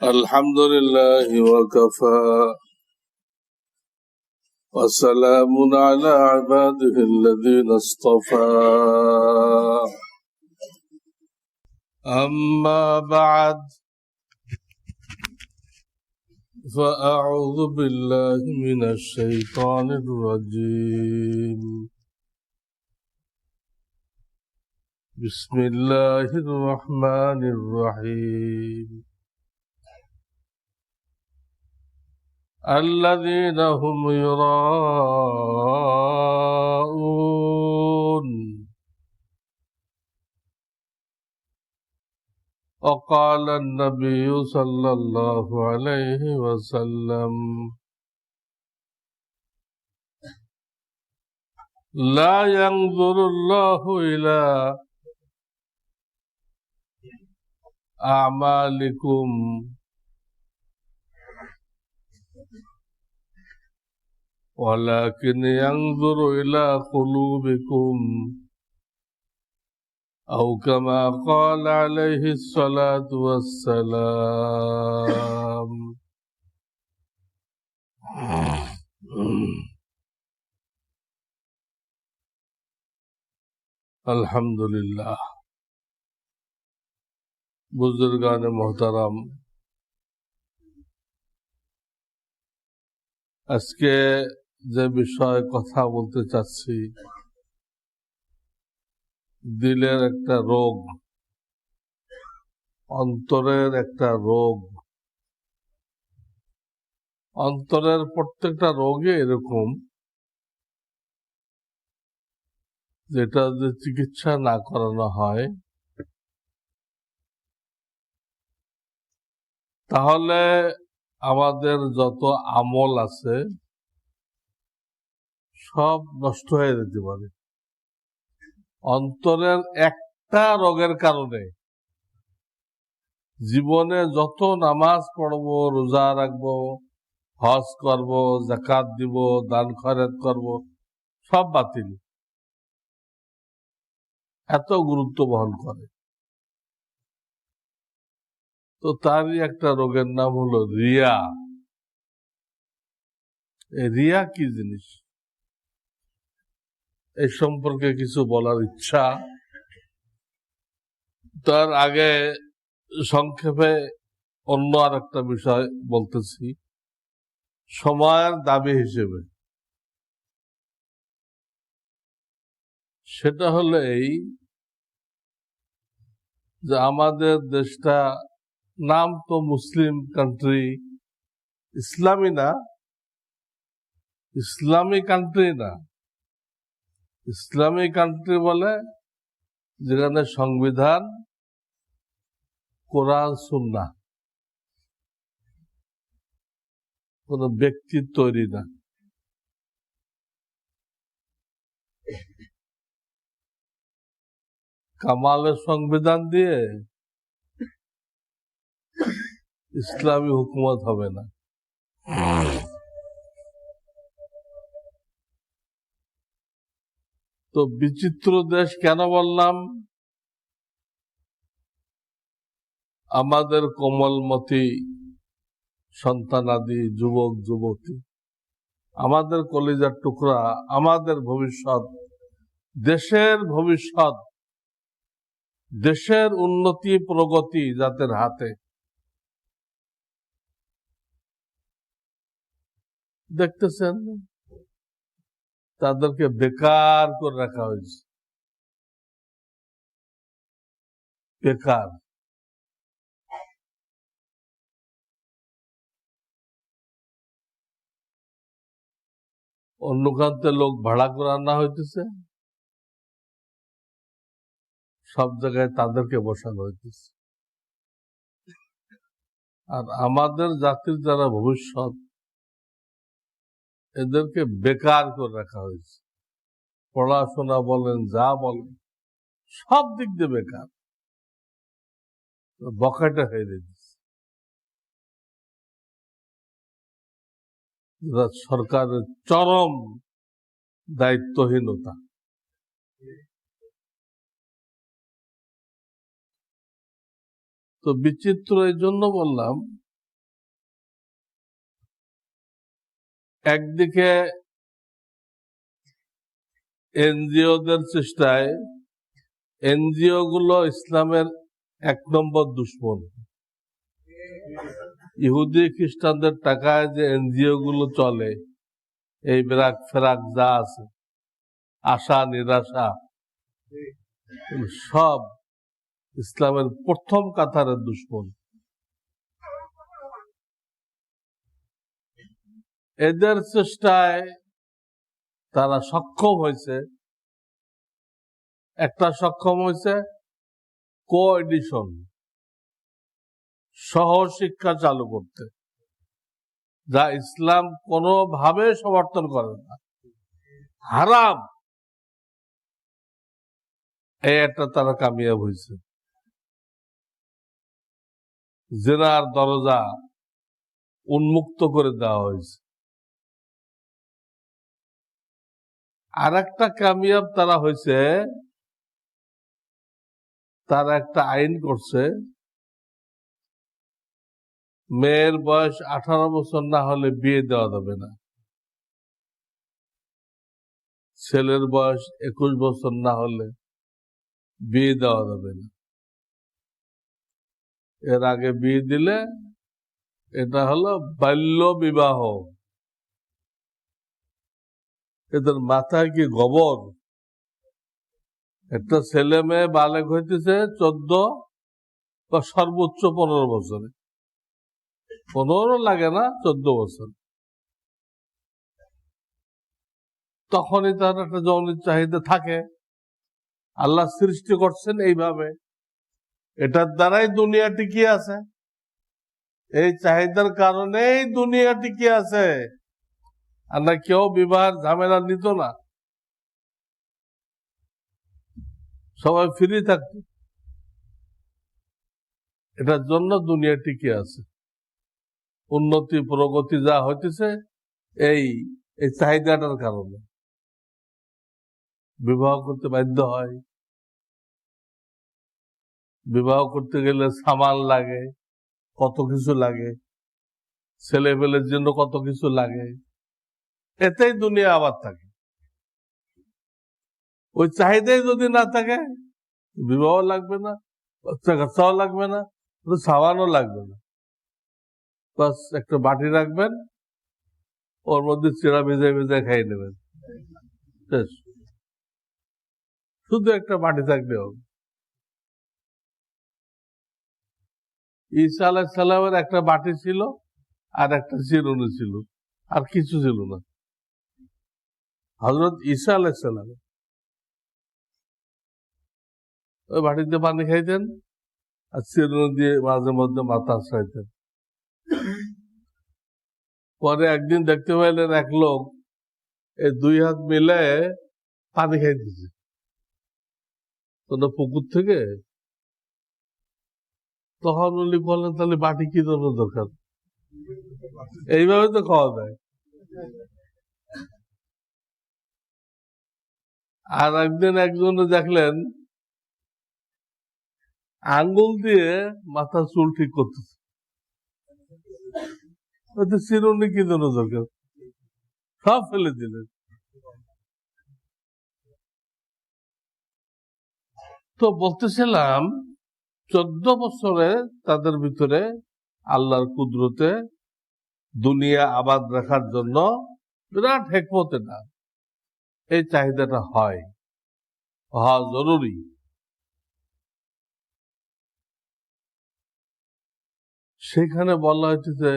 الحمد لله وكفى وسلام على عباده الذين اصطفى أما بعد فأعوذ بالله من الشيطان الرجيم بسم الله الرحمن الرحيم الذين هم يراءون وقال النبي صلى الله عليه وسلم لا ينظر الله إلى أعمالكم ولكن ينظر إلى قلوبكم أو كما قال عليه الصلاة والسلام अल्हम्दुलिल्लाह। बुजुर्गान मोहतरम, আজকে যে বিষয়ে কথা বলতে চাচ্ছি, দিলের একটা রোগ, অন্তরের একটা রোগ। অন্তরের প্রত্যেকটা রোগে এরকম, যেটা যে চিকিৎসা না করানো হয় তাহলে আমাদের যত আমল আছে সব নষ্ট হয়ে যেতে পারে। অন্তরের একটা রোগের কারণে জীবনে যত নামাজ পড়বো, রোজা রাখবো, হজ করব, যাকাত দিব, দান খয়রাত করব, সব বাতিল। এত গুরুত্ব বহন করে। তো তারই একটা রোগের নাম হলো রিয়া। এই রিয়া কি জিনিস, এই সম্পর্কে কিছু বলার ইচ্ছা। তার আগে সংক্ষেপে অন্য আর একটা বিষয় বলতেছি। সময়ের দাবি হিসেবে সেটা হলো এই যে আমাদের দেশটা নাম তো মুসলিম কান্ট্রি, ইসলামী না, ইসলামী কান্ট্রি না। ইসলামী কান্ট্রি বলে যেখানে সংবিধান, কোরআন, সুন্নাহ, কোন ব্যক্তির তৈরি না। কামালের সংবিধান দিয়ে ইসলামী হুকুমত হবে না। তো বিচিত্র দেশ কেন বললাম? আমাদের কোমলমতি সন্তানাদি, যুবক যুবতী, আমাদের কলিজার টুকরা, আমাদের ভবিষ্যৎ, দেশের ভবিষ্যৎ, দেশের উন্নতি প্রগতি যাদের হাতে। দেখতেছেন তাদেরকে বেকার করে রাখা হয়েছে। বেকার। অন্য প্রান্তে লোক ভাড়া করে আনা হইতেছে, সব জায়গায় তাদেরকে বসানো হইতেছে। আর আমাদের জাতির যারা ভবিষ্যৎ, এদেরকে বেকার করে রাখা হয়েছে। পড়াশোনা বলেন, যা বলেন, সব দিক দিয়ে বেকার, বখাটে হয়ে দিচ্ছে। সরকারের চরম দায়িত্বহীনতা। তো বিচিত্র এই জন্য বললাম, একদিকে এনজিওদের চেষ্টায় এনজিও গুলো ইসলামের 1 নম্বর দুশমন। ইহুদি খ্রিস্টানদের টাকায় যে এনজিও গুলো চলে, এই ব্রাক ফেরাক যা আছে, আশা নিরাশা, সব ইসলামের প্রথম কাতারের দুশমন। এদের চেষ্টায় তারা সক্ষম হয়েছে, একটা সক্ষম হয়েছে কো এডিশন, সহশিক্ষা চালু করতে, যা ইসলাম কোনোভাবে সমর্থন করে না, হারাম। এই একটা তারা কামিয়াব হয়েছে। জিনার দরজা উন্মুক্ত করে দেওয়া হয়েছে। আর একটা কামিয়াব তারা হয়েছে, তারা একটা আইন করছে, মেয়ের বয়স 18 বছর না হলে বিয়ে দেওয়া যাবে না, ছেলের বয়স 21 বছর না হলে বিয়ে দেওয়া যাবে না। এর আগে বিয়ে দিলে এটা হলো বাল্য বিবাহ। এদের মাথায় কি গোবর? একটা ছেলে মেয়ে বালেগ হইতেছে 14 বা সর্বোচ্চ 15 বছরে, 15 লাগে না, 14 বছর। তখনই তার একটা যৌনিক চাহিদা থাকে। আল্লাহ সৃষ্টি করছেন এইভাবে, এটার দ্বারাই দুনিয়া টিকে আছে, এই চাহিদার কারণেই দুনিয়া টিকে আছে। আর না কেউ বিবাহের ঝামেলা নিত না, সবাই ফ্রি থাকত। এটার জন্য দুনিয়া টিকে আছে। উন্নতি প্রগতি যা হইতেছে এই চাহিদাটার কারণে বিবাহ করতে বাধ্য হয়। বিবাহ করতে গেলে সামাল লাগে, কত কিছু লাগে, ছেলে পেলের জন্য কত কিছু লাগে, এতেই দুনিয়া আবার থাকে। ওই চাহিদাই যদি না থাকে, বিবাহ লাগবে না, বাচ্চা কাচ্চাও লাগবে না, সাবানও লাগবে না। বাস একটা বাটি রাখবেন, ওর মধ্যে চিড়া ভেজে ভেজে খাই নেবেন, শুধু একটা বাটি থাকলে হবে। ঈসা আলাইহিস সালামের একটা বাটি ছিল, আর একটা চিরুনি ছিল, আর কিছু ছিল না। হযরত ঈসা আলাইহিস সালাম ওই বাটিতে পানি খাইতেন, আর চিরুনি দিয়ে মাঝে মধ্যে মাথা আশ্রাইতেন। পরে একদিন দেখতে পাইলেন এক লোক এই 2 হাত মিলে পানি খাইতেছে কোন পুকুর থেকে। তখন উনি বললেন, তাহলে বাটি কি জন্য দরকার? এইভাবে তো খাওয়া যায়। আর একদিন একজন দেখলেন আঙ্গুল দিয়ে মাথার চুল ঠিক করতেছে, চিরুনি কি জন্য দরকার? সব ফেলে দিলেন। তো বলতেছিলাম 14 বছরে তাদের ভিতরে আল্লাহর কুদরতে দুনিয়া আবাদ রাখার জন্য বিরাট হিকমতে না এই চাহিদাটা হয়, হওয়া জরুরি। সেখানে বলা হয়েছে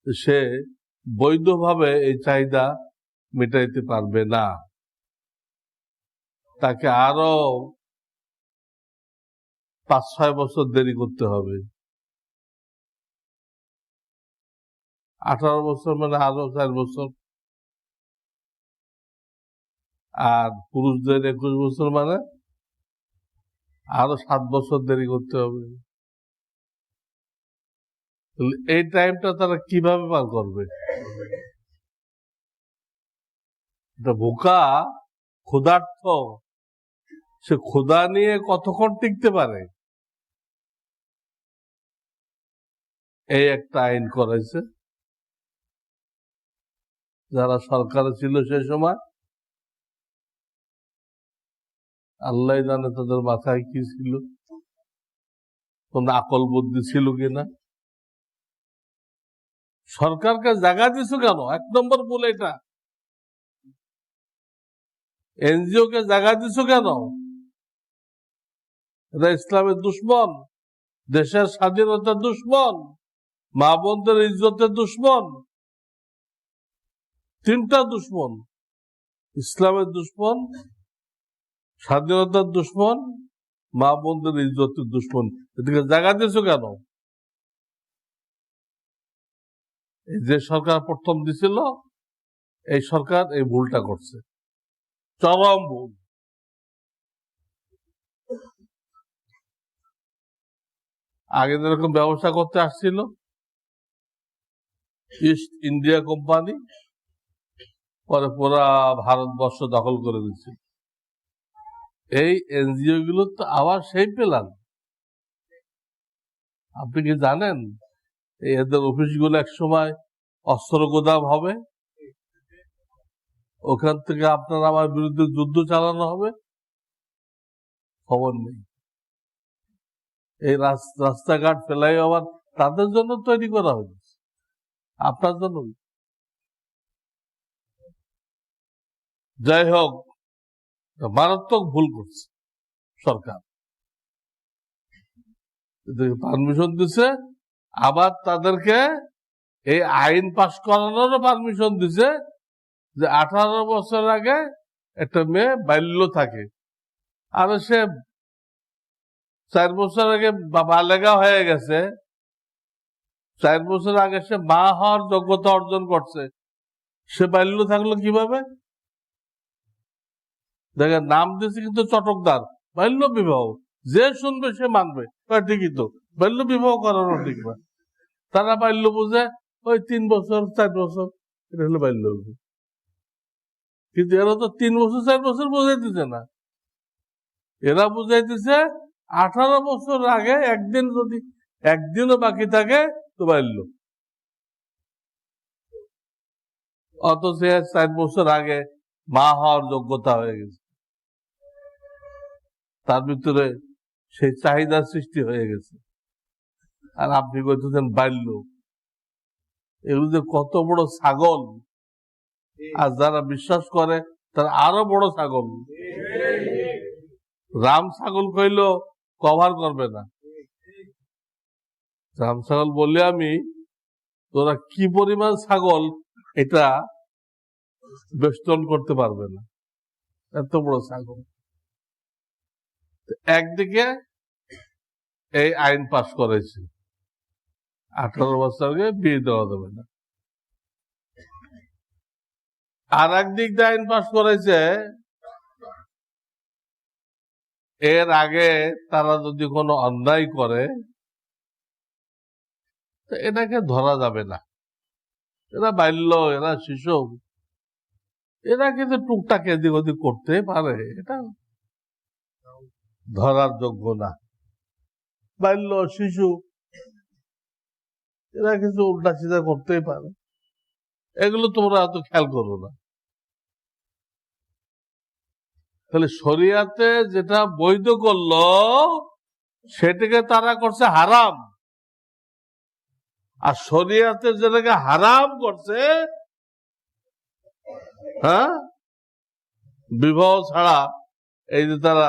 সে বৈধভাবে এই চাহিদা মেটাইতে পারবে না, তাকে আরো 5-6 বছর দেরি করতে হবে। 18 বছর মানে আরো 4 বছর, আর পুরুষদের 21 বছর মানে আরো 7 বছর দেরি করতে হবে। এই টাইমটা তারা কিভাবে পার করবে? ভোকা ক্ষুধার্থ, সে ক্ষুধা নিয়ে কতক্ষণ টিকতে পারে? এই একটা আইন করেছে, যারা সরকারে ছিল সে সময়, আল্লাহ জানে তাদের মাথায় কি ছিল, কোন আকল বুদ্ধি ছিল কিনা। সরকারকে জায়গা দিছো কেন? 1 নম্বর ভুল এটা। এনজিও কে জায়গা দিছো কেন? এটা ইসলামের দুশ্মন, দেশের স্বাধীনতার দুশ্মন, মা বোনদের ইজ্জতের দুশ্মন। 3টা দুশ্মন, ইসলামের দুশ্মন, স্বাধীনতার দুশ্মন, মা বোনদের ইজ্জতের দুশ্মন। এদিকে জায়গা দিছো কেন? যে সরকার প্রথম দিছিল, এই সরকার এই ভুলটা করছে, চরম ভুল। আগে যেরকম ব্যবসা করতে আসছিল ইস্ট ইন্ডিয়া কোম্পানি, পরে পুরা ভারতবর্ষ দখল করে দিচ্ছে। এই এনজিও গুলো তো আবার সেই প্ল্যান। আপনি কি জানেন এদের অফিসগুলো একসময় অস্ত্র গোদাম হবে, ওখান থেকে আপনার আমার বিরুদ্ধে যুদ্ধ চালানো হবে? খবর নেই। এই রাস্তাঘাট ফ্লাইওভার তাদের জন্য তৈরি করা হয়েছে, আপনার জন্য। যাই হোক, মারাত্মক ভুল করছে সরকার। পারমিশন দিছে, আবার তাদেরকে এই আইন পাশ করানোরও পারমিশন দিছে যে 18 বছর আগে একটা মেয়ে বাল্য থাকে, আর সে 4 বছর আগে বালেগা হয়ে গেছে, 4 বছর আগে সে মা হওয়ার যোগ্যতা অর্জন করছে, সে বাল্য থাকলো কিভাবে? দেখেন, নাম দিয়েছে কিন্তু চটকদার, বাল্য বিবাহ। যে শুনবে সে মানবে, ঠিকই তো, বাল্য বিবাহ করানো ঠিক না। তারা বাল্য বুঝে ওই 3 বছর 4 বছর, এটা হলো বাল্য। কিন্তু এরা তো 3 বছর 4 বছর বুঝাইতেছে না, এরা বুঝাইতেছে 18 বছর আগে একদিন, যদি একদিনও বাকি থাকে তো বাল্য। অথচ 4 বছর আগে মা হওয়ার যোগ্যতা হয়ে গেছে, তার ভিতরে সেই চাহিদার সৃষ্টি হয়ে গেছে, আর আপনি বলতেছেন বাল্য। এগুলো যে কত বড় ছাগল, আর যারা বিশ্বাস করে তারা আরো বড় ছাগল। রাম ছাগল কইলেও কভার করবে না। রাম ছাগল বললে আমি, তোরা কি পরিমাণ ছাগল এটা বেষ্টন করতে পারবে না, এত বড় ছাগল। একদিকে এই আইন পাশ করেছে 18 বছর আগে বিয়ে দেওয়া যাবে না, আর একদিক দিয়ে আইন পাশ করেছে এর আগে তারা যদি কোনো অন্যায় করে তো এটাকে ধরা যাবে না, এরা বাল্য, এরা শিশু, এরা কিন্তু টুকটাক এদিক ওদিক করতে পারে, এটা ধরার যোগ্য না। বাল্য, শিশু, এরা কিছু উল্টা সিধা করতেই পারে, এগুলো তোমরা এত খেয়াল করো না। তাহলে শরিয়াতে যেটা বৈধ করলো সেটাকে তারা করছে হারাম, আর শরিয়াতে যেটাকে হারাম করছে, হ্যাঁ, বিবাহ ছাড়া, এই যে তারা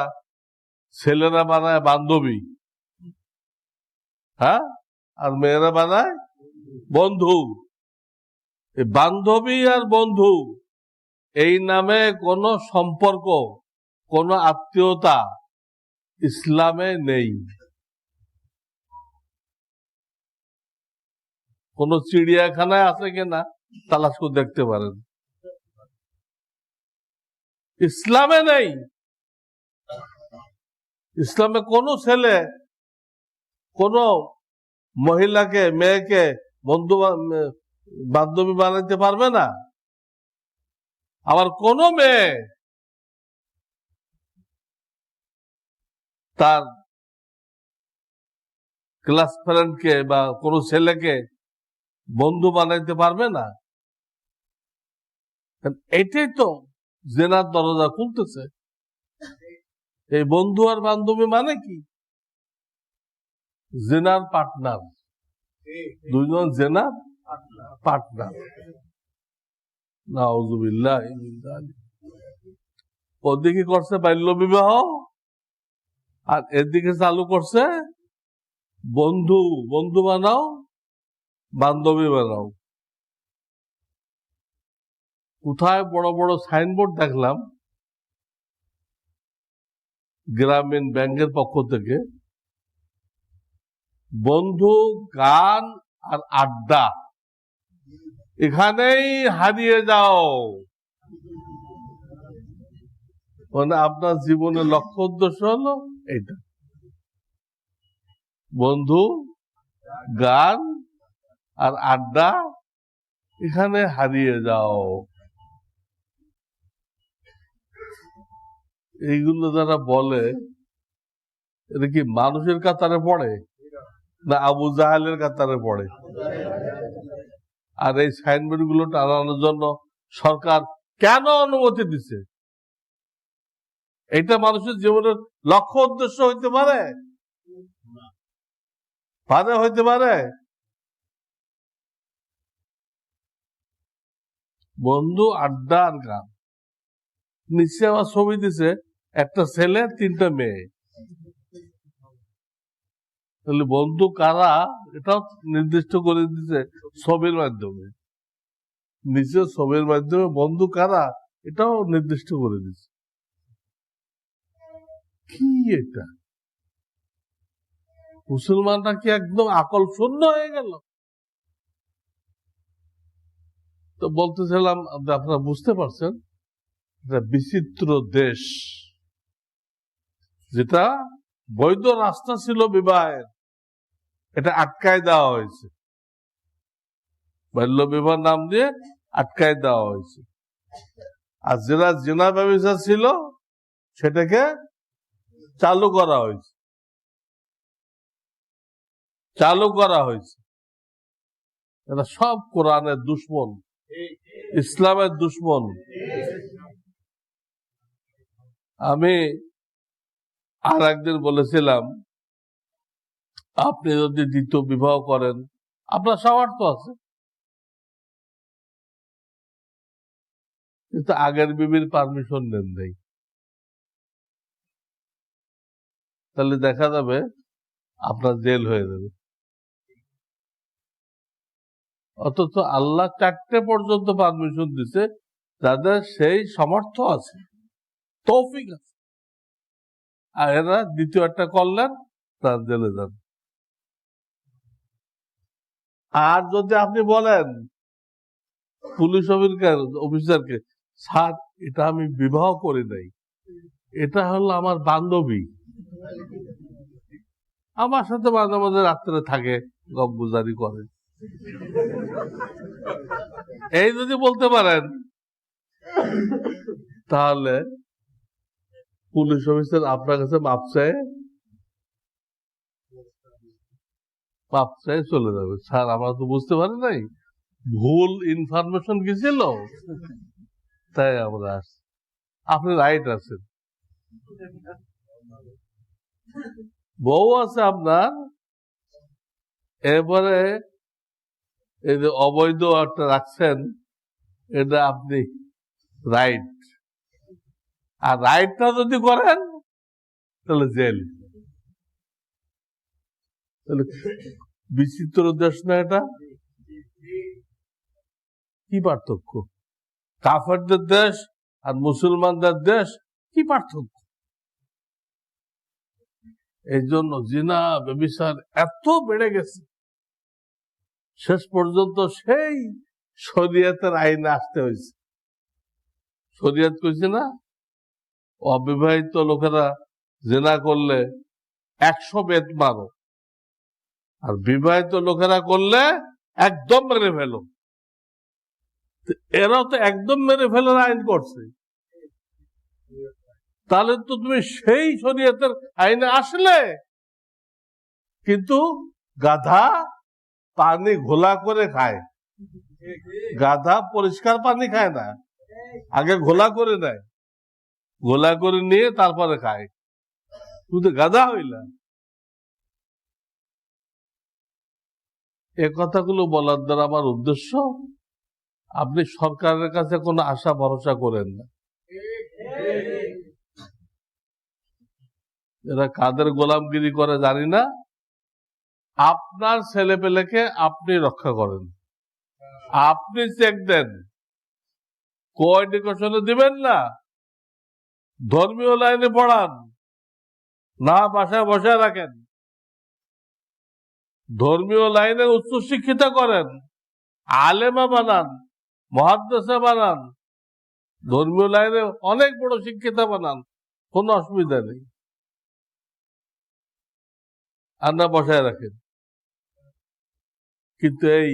ছেলেরা বানায় বান্ধবী, হ্যাঁ, আর মেয়েরা বানায় বন্ধু। এই বান্ধবী আর বন্ধু এই নামে কোনো সম্পর্ক, কোনো আত্মীয়তা ইসলামে নেই। কোন চিড়িয়াখানায় আছে কিনা তালাশ করে দেখতে পারেন, ইসলামে নেই। ইসলামে কোনো ছেলে কোন মহিলাকে, মেয়েকে বন্ধু বান্ধবী বানাইতে পারবে না, আবার কোন মেয়ে তার ক্লাস ফ্রেন্ডকে বা কোন ছেলেকে বন্ধু বানাইতে পারবে না। এটাই তো জেনার দরজা খুলতেছে। এই বন্ধু আর বান্ধবী মানে কি? জেনার পার্টনার, দুইজন জেনার পার্টনার। নাউযুবিল্লাহ। ওদিকে করছে বাল্য বিবাহ, আর এদিকে চালু করছে বন্ধু বন্ধু বানাও, বান্ধবী বানাও। কোথায় বড় বড় সাইনবোর্ড দেখলাম গ্রামীণ ব্যাংকের পক্ষ থেকে, বন্ধু, গান আর আড্ডা, এখানেই হারিয়ে যাও। মানে আপনার জীবনের লক্ষ্য উদ্দেশ্য হলো এইটা, বন্ধু, গান আর আড্ডা, এখানে হারিয়ে যাও। এইগুলো যারা বলে, এটা কি মানুষের কাতারে পড়ে না আবু জাহেলের কাতারে পড়ে? আর এই সাইনবোর্ড গুলো টানানোর জন্য সরকার কেন অনুমতি দিছে? এটা মানুষের জীবনের লক্ষ্য উদ্দেশ্য হইতে পারে? হইতে পারে? বন্ধু, আড্ডা আর গান। নিচে আবার ছবি দিছে একটা ছেলে, 3টা মেয়ে। তাহলে বন্ধু কারা এটাও নির্দিষ্ট করে দিছে ছবির মাধ্যমে। নিচে ছবির মাধ্যমে বন্ধু কারা এটাও নির্দিষ্ট করে দিছে। কি এটা? মুসলমানরা কি একদম আকল শূন্য হয়ে গেল? তো বলতেছিলাম, আপনারা বুঝতে পারছেন, বিচিত্র দেশ, যেটা বৈধ রাস্তা ছিল বিবাহের, এটা আটকায় দেওয়া হয়েছে। বাল্য বিবাহ নাম দিয়ে আটকায় দেওয়া হয়েছে। আর যারা জিনা ব্যবসা ছিল সেটাকে চালু করা হয়েছে। এরা সব কোরআনের দুশ্মন, ইসলামের দুশ্মন। আমি আর একদিন বলেছিলাম, আপনি যদি দ্বিতীয় বিবাহ করেন, আপনার সামর্থ্য আছে, কিন্তু আগের বিবির পারমিশন নেন নাই, তাহলে দেখা যাবে আপনার জেল হয়ে যাবে। অথচ আল্লাহ 4টে পর্যন্ত পারমিশন দিছে যাদের সেই সামর্থ্য আছে, তৌফিক আছে। আর এরা দ্বিতীয় একটা করলেন, তার জেলে যান। আর যদি আপনি বলেন পুলিশ অফিসারকে, স্যার এটা আমি বিবাহ করি নাই, এটা হলো আমার বান্ধবী, আমার সাথে মাঝে মাঝে রাত্রে থাকে, গপগুজারি করে, এই যদি বলতে পারেন, তাহলে পুলিশ অফিসার আপনার কাছে মাপ চায় চলে যাবে। স্যার আমরা তো বুঝতে পারি নাই, ভুল ইনফরমেশন কি ছিল, তাই আমরা আসছি। আপনি রাইট আছেন। বউ আছে আপনার, এরপরে এই যে অবৈধ একটা রাখছেন, এটা আপনি রাইট। আর রাইটটা যদি করেন তাহলে জেল। তাহলে বিচিত্র দেশ না এটা? কি পার্থক্য? কাফেরদের দেশ আর মুসলমানদের দেশ, কি পার্থক্য? এই জন্য জিনা ব্যভিচার এত বেড়ে গেছে, শেষ পর্যন্ত সেই শরিয়তের আইনে আসতে হয়েছে। শরিয়ত কইছে না, অবিবাহিত লোকেরা জিনা করলে 100 বেত মারো, আর বিবাহিত লোকেরা করলে একদম মেরে ফেলো। এরা তো একদম মেরে ফেলার আইন করছে, তাহলে তো তুমি সেই শরিয়তের আইনে আসলে, কিন্তু গাধা পানি ঘোলা করে খায়, গাধা পরিষ্কার পানি খায় না। আগে ঘোলা করে নেয়, ঘোলা করে নিয়ে তারপরে খায়। তুই তো গাধা হইলা। এ কথাগুলো বলার দ্বারা আমার উদ্দেশ্য, আপনি সরকারের কাছে কোনো আশা ভরসা করেন না। এরা কাদের গোলামগিরি করে জানি না। আপনার ছেলে পেলেকে আপনি রক্ষা করেন, আপনি চেক দেন, কো এডুকেশনে দিবেন না, ধর্মীয় লাইনে পড়ান না, বাসায় বসায় রাখেন, ধর্মীয় লাইনে উচ্চশিক্ষিত করেন, আলেমা বানান, মুহাদ্দিসা বানান, ধর্মীয় লাইনে অনেক বড় শিক্ষিত বানান, কোনো অসুবিধা নেই। আর না বসায় রাখেন, কিন্তু এই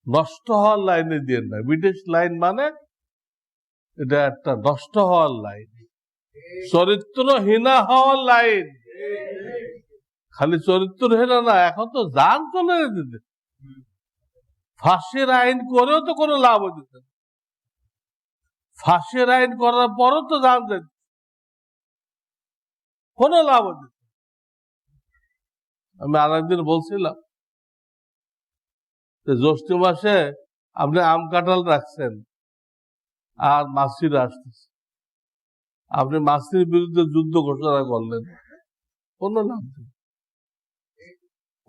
নষ্ট হওয়ার লাইনে দিয়ে না। বিদেশ লাইন মানে এটা একটা নষ্ট হওয়ার লাইন, চরিত্রহীনা হওয়ার লাইন। খালি চরিত্রহীনা না, এখন তো জান চলে যেতে, ফাঁসির আইন করেও তো কোনো লাভ হইতেছে না। ফাঁসির আইন করার পরও তো জান যেতে, কোনো লাভ হইতেছে। আমি আরেকদিন বলছিলাম যে জ্যৈষ্ঠ মাসে আপনি আম কাঁঠাল রাখছেন আর মাসিরা আসতেছে, আপনি মাসির বিরুদ্ধে যুদ্ধ ঘোষণা করলেন, কোনো লাভ নেই।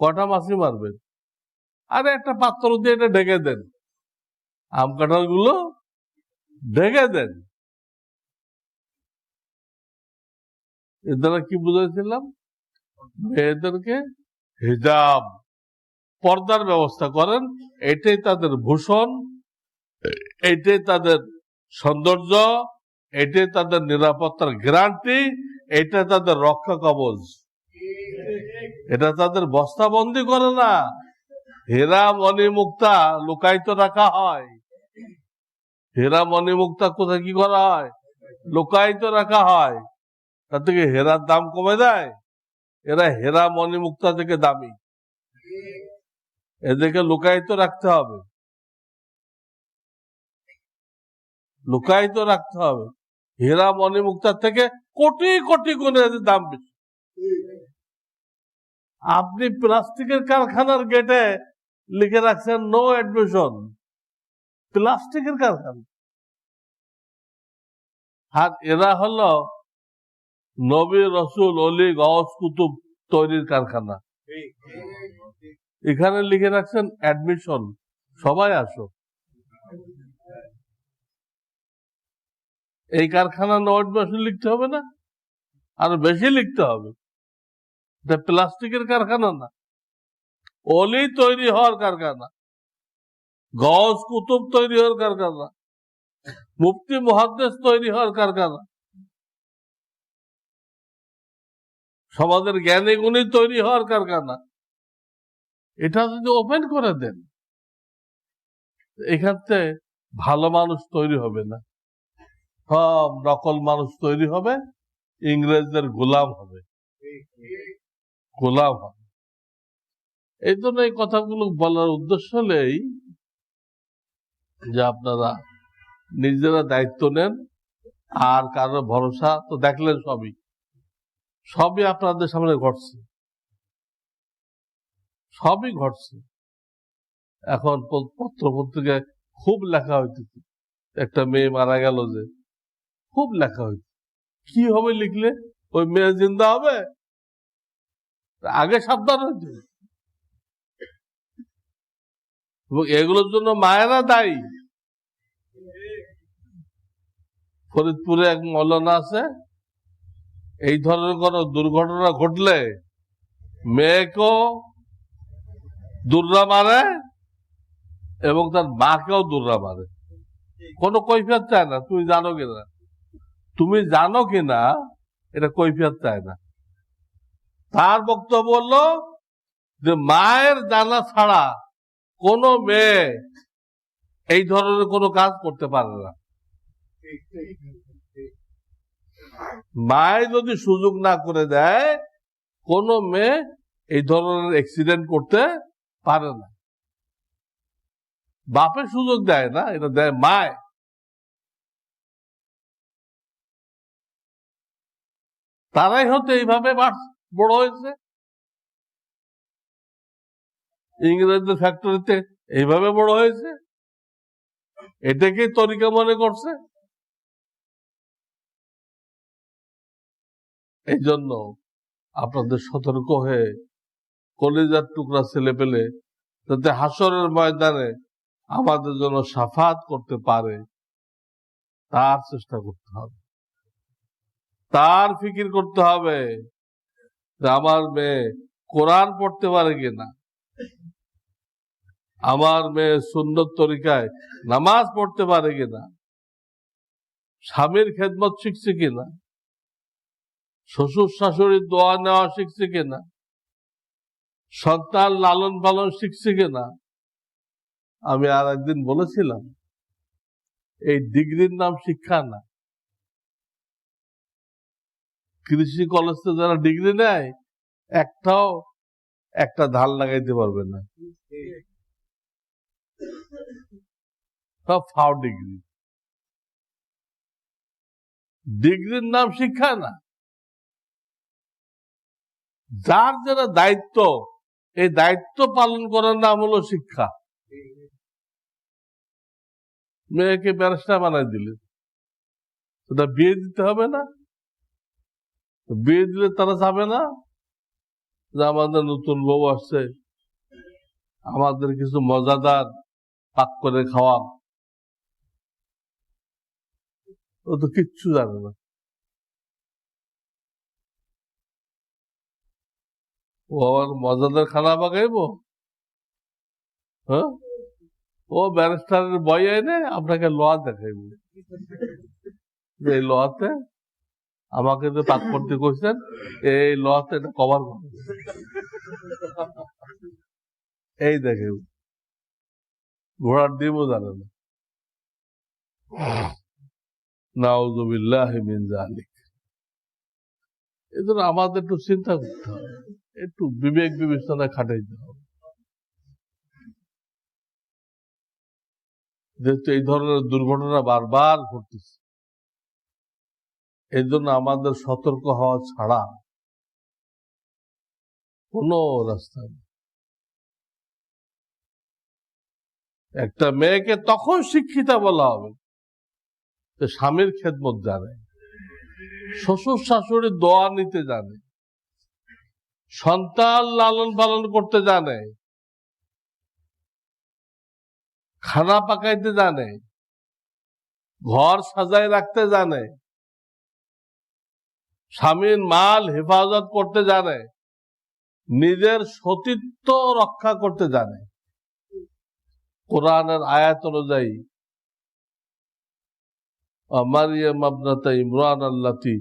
কটা মাসি মারবেন? আরে একটা পাত্র দিয়ে এটা ঢেকে দেন, আম কাঁঠাল গুলো ঢেকে দেন। এর দ্বারা কি বুঝাইছিলাম? মেয়েদেরকে হিজাব, পর্দার ব্যবস্থা করেন, এটাই তাদের ভূষণ, এটাই তাদের সৌন্দর্য, এটাই তাদের নিরাপত্তার গ্যারান্টি, এটা তাদের রক্ষা কবচ। এটা তাদের বস্তাবন্দি করে না, হীরা মণি মুক্তা লুকায়িত রাখা হয়। হীরা মণি মুক্তা কোথায় কি করা হয়? লুকায়িত রাখা হয়। তার থেকে হীরার দাম কমে যায়? এরা হীরা মণি মুক্তা থেকে দামি, এদেরকে লুকায়িত রাখতে হবে, লুকায়িত রাখতে হবে। হীরা মণি মুক্তার থেকে কোটি কোটি গুণে এদের দাম বেশি। আপনি প্লাস্টিকের কারখানার গেটে লিখে রাখছেন নো অ্যাডমিশন, প্লাস্টিকের কারখানা। আর এরা হলো নবী, রসুল, অলি, গওস, কুতুব তৈরির কারখানা। এখানে লিখে রাখছেন অ্যাডমিশন, সবাই আসো। এই কারখানা নো অ্যাডমিশন লিখতে হবে না? আরো বেশি লিখতে হবে। এটা প্লাস্টিকের কারখানা না, অলি তৈরি হওয়ার কারখানা, গওস কুতুব তৈরি হওয়ার কারখানা, মুফতি মুহাদ্দিস তৈরি হওয়ার কারখানা, সমাজের জ্ঞানী গুণী তৈরি হওয়ার কারখানা। এটা যদি ওপেন করে দেন, এখান থেকে ভালো মানুষ তৈরি হবে না, সব নকল মানুষ তৈরি হবে, ইংরেজদের গোলাম হবে, গোলাম হবে। এই জন্য এই কথাগুলো বলার উদ্দেশ্য হলেই যে আপনারা নিজেরা দায়িত্ব নেন, আর কারো ভরসা তো দেখলেন, সবই সবই আপনাদের সামনে ঘটছে, সবই ঘটছে। এখন পত্র পত্রিকায় খুব লেখা হইতেছে, একটা মেয়ে মারা গেল, যে খুব লেখা হইতে, কি হবে লিখলে? ওই মেয়ে জিন্দা হবে? আগে সাবধান হইতে। এবং এগুলোর জন্য মায়েরা দায়ী। ফরিদপুরে এক মৌলানা আছে, এই ধরনের কোন দুর্ঘটনা ঘটলে মেয়েকেও দুর্রা মারে এবং তার মাকেও দুর্রা মারে, কোনো কৈফিয়ত চায় না। তুমি জানো কিনা, তুমি জানো কিনা এটা কৈফিয়ত চায় না। তার বক্তব্য হলো যে মায়ের জানা ছাড়া কোনো মেয়ে এই ধরনের কোনো কাজ করতে পারে না। মায়ের যদি সুযোগ না করে দেয়, কোনো মেয়ে এই ধরনের অ্যাক্সিডেন্ট করতে পারে না। বাপের সুযোগ দেয় না, এটা দেয় মায়। তারাই হয়তো এইভাবে বড় হয়েছে। ইংরেজদের ফ্যাক্টরিতে এইভাবে বড় হয়েছে, এটাকেই তরিকা মনে করছে। এই জন্য আপনাদের সতর্ক হয়ে কলিজার টুকরা ছেলে পেলে যাতে হাসরের ময়দানে আমাদের জন্য শাফাত করতে পারে তার চেষ্টা করতে হবে, তার ফিকির করতে হবে যে আমার মেয়ে কোরআন পড়তে পারে কিনা, আমার মেয়ে সুন্নত তরিকায় নামাজ পড়তে পারে কিনা, স্বামীর খেদমত শিখছে কিনা, শ্বশুর শাশুড়ির দোয়া নেওয়া শিখছে কিনা, সন্তান লালন পালন শিখছে কিনা। আমি আর একদিন বলেছিলাম এই ডিগ্রির নাম শিক্ষা না। কৃষি কলেজে যারা ডিগ্রি নেয় একটা ধান লাগাইতে পারবে না, সব ফাও ডিগ্রি। ডিগ্রির নাম শিক্ষা না। যার যারা দায়িত্ব, এই দায়িত্ব পালন করার নাম হলো শিক্ষা। মেয়েকে ব্যারিস্টার বানাই দিলে সেটা বিয়ে দিতে হবে না? বিয়ে দিলে তারা যাবে না যে আমাদের নতুন বউ আসছে, আমাদের কিছু মজাদার পাক করে খাওয়া? ও তো কিচ্ছু জানে না। ও আবার মজাদার খানা পাকাইবো? হ্যাঁ, ও ব্যারিস্টারের বই এনে আপনাকে লোয়া দেখাইব, এই লোয়াতে আমাকে যে পাক করতে কইছেন, এই লোয়াতে এটা কভার করে, এই দেখে ঘোড়ার ডিমও জানে না। নাউযুবিল্লাহি মিন যালিক। এজন্য আমাদের একটু চিন্তা করতে হবে, একটু বিবেক বিবেচনা খাটাইতে হবে। যেহেতু এই ধরনের দুর্ঘটনা বারবার ঘটতেছে, এই জন্য আমাদের সতর্ক হওয়া ছাড়া কোনো রাস্তা নেই। একটা মেয়েকে তখন শিক্ষিতা বলা হবে যে স্বামীর খেদমত জানে, শ্বশুর শাশুড়ির দোয়া নিতে জানে, সন্তান লালন পালন করতে জানে, খানা পাকাইতে জানে, ঘর সাজায় রাখতে জানে, স্বামীর মাল হেফাজত করতে জানে, নিজের সতীত্ব রক্ষা করতে জানে। কোরআনের আয়াত অনুযায়ী মারিয়াম ইবনাত ইমরান আল্লাতী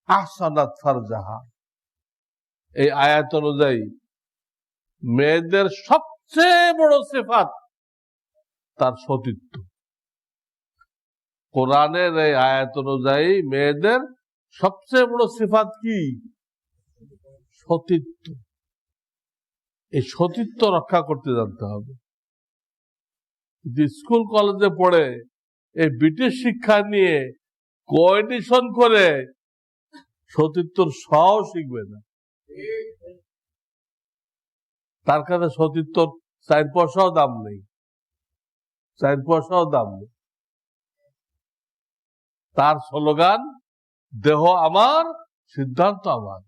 আহসানাত ফারজাহা, এই আয়াত অনুযায়ী মেয়েদের সবচেয়ে বড় সিফাত তার সতীত্ব। কোরআনের এই আয়াত অনুযায়ী মেয়েদের সবচেয়ে বড় সিফাত কি? সতীত্ব। এই সতীত্ব রক্ষা করতে জানতে হবে। স্কুল কলেজে পড়ে এই ব্রিটিশ শিক্ষা নিয়ে কোএডিশন করে সতীত্বর সও শিখবে না। তার কাছে সতীত্বর 4 পয়সাও দাম নেই, 4 পয়সাও দাম নেই। তার স্লোগান দেহ আমার, সিদ্ধান্ত আমার।